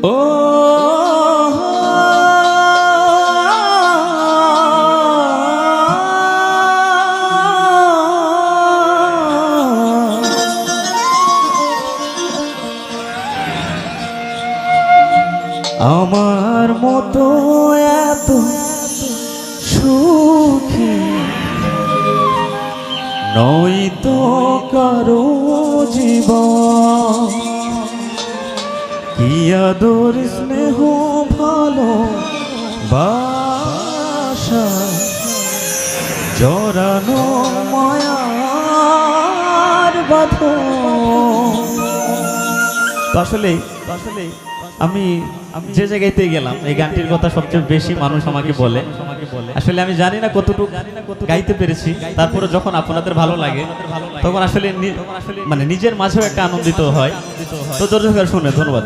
ও আমার মতো এত সুখী নয়তো কারো জীবন, কি আদর স্নেহ ভালো বাসা জড়ানো মায়ার বাঁধন। আসলে আমি যে জায়গাতে গেলাম এই গানটির কথা সবচেয়ে বেশি মানুষ আমাকে বলে। আসলে আমি জানি না কতটুকু গাইতে পেরেছি, তারপরে যখন আপনাদের ভালো লাগে তখন আসলে মানে নিজের মাঝেও একটা আনন্দিত হয়। তো দর্শক শুনে ধন্যবাদ।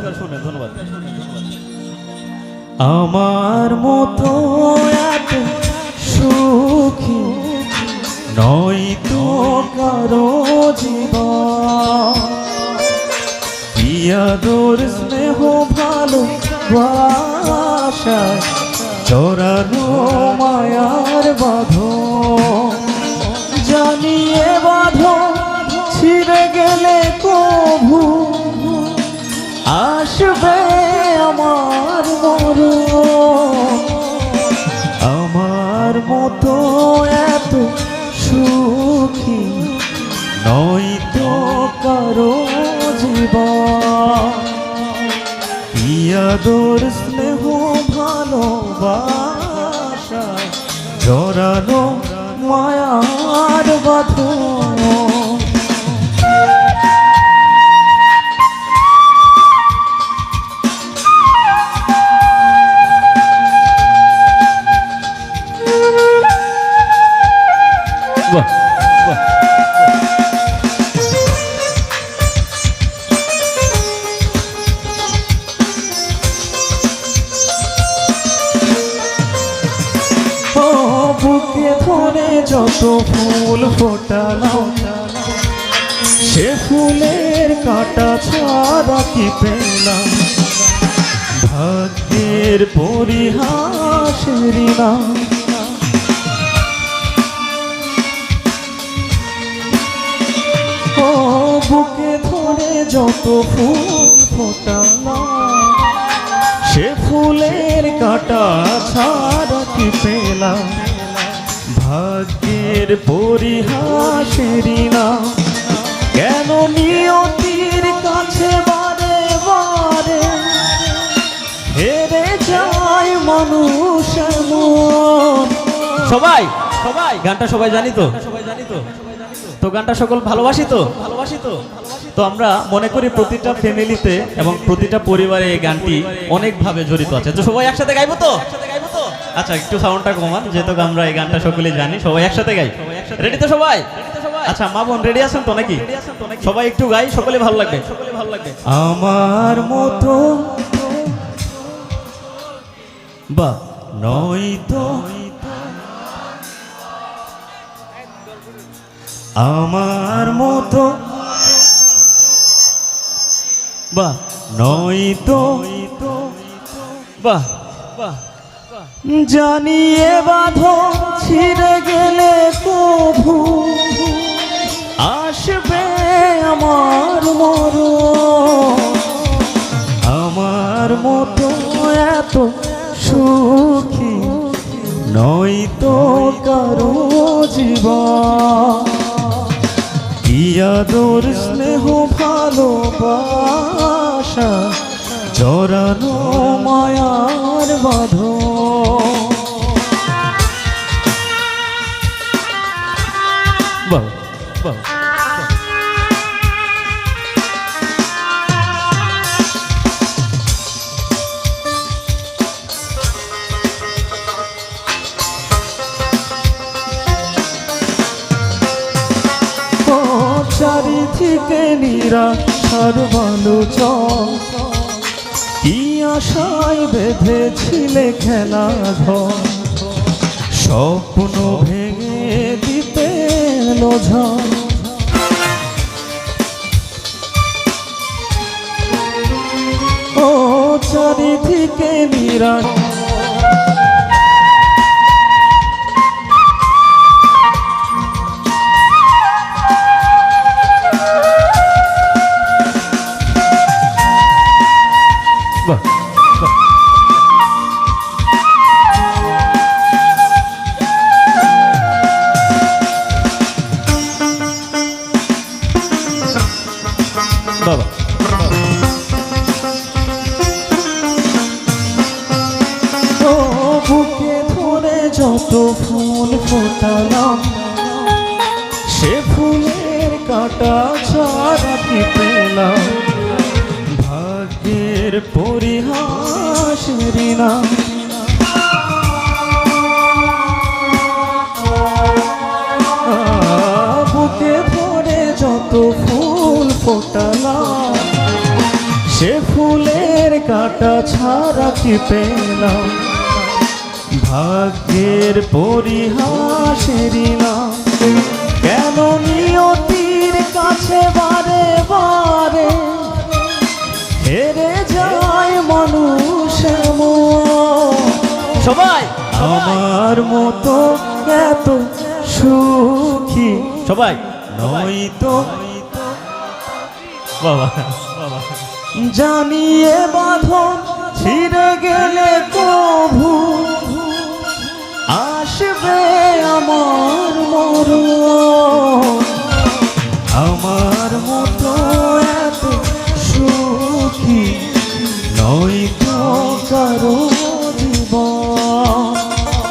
আমার মতো এত সুখী নয়তো কারো জীবন, আদর স্নেহ ভালো বাসা জড়ানো মায়ার বাঁধন। জানিয়ে বাঁধন ছিঁড়ে গেলে কভু আসবে আমার মরণ। আমার মতো এত সুখী নয়তো কারো জীবন, আদর স্নেহ ভালোবাসা জড়ানো মায়ার বাঁধন। বুকে ধরে যত ফুল ফোটালাম সে ফুলের কাঁটা ছাড়া কি পেলাম, ভাগ্যের পরিহাসের নাম। ও বুকে ধরে যত ফুল ফোটালাম সে ফুলের কাঁটা ছাড়া কি পেলাম, ভাগ্যের পরিহাসের নাম। কেন নিয়তির কাছে বারে বারে হেরে যায় মানুষ এমন। সবাই গানটা সবাই জানি তো গানটা সকল ভালোবাসি তো আমরা মনে করি প্রতিটা ফ্যামিলিতে এবং প্রতিটা পরিবারে এই গানটি অনেকভাবে জড়িত আছে। তো সবাই একসাথে গাইবো তো? আচ্ছা একটু সাউন্ডটা কমান, যেহেতু আমরা এই গানটা সকলে জানি। সবাই একসাথে গাই, রেডি তো সবাই? আচ্ছা মা বোন রেডি আছেন তো নাকি? সবাই একটু গাই, সকলে ভালো লাগবে। আমার মতো বা নয়তো আমার মতো বা নয়তো বাহ জানিয়ে বাঁধন ছিঁড়ে গেলে কভু আসবে আমার মরণ। আমার মতো এত সুখী নয়তো কারো জীবন, আদর স্নেহ ভালোবাসা জড়ানো মায়ার বাঁধন। বাহ বাহ চারিদিকে নিরাশার বালুচর, কি আশায় বেঁধেছিলে খেলা ঘর, স্বপ্ন ভেঙে দিতে এলো ঝড়। ও চারিদিকে নিরাশ। বাহ, বাহ। বাবা, ও বুকে ধরে যত ফুল ফোটালাম, সে ফুলের কাটা ছাড়া কি পেলাম? ভাগ্যের পরিহাসের নাম। বুকে ধরে যত ফুল ফোটালাম, সে ফুলের কাটা ছাড়া কি পেলাম? ভাগ্যের পরিহাসের নাম। কেন নিয়তির কাছে বারে বারে হেরে যায় মানুষ এমন? সবাই আমার মতো এত সুখী সবাই নয় তো বাবা, জানিয়ে বাঁধন ছিঁড়ে গেলে কভু আসবে আমার মরণ।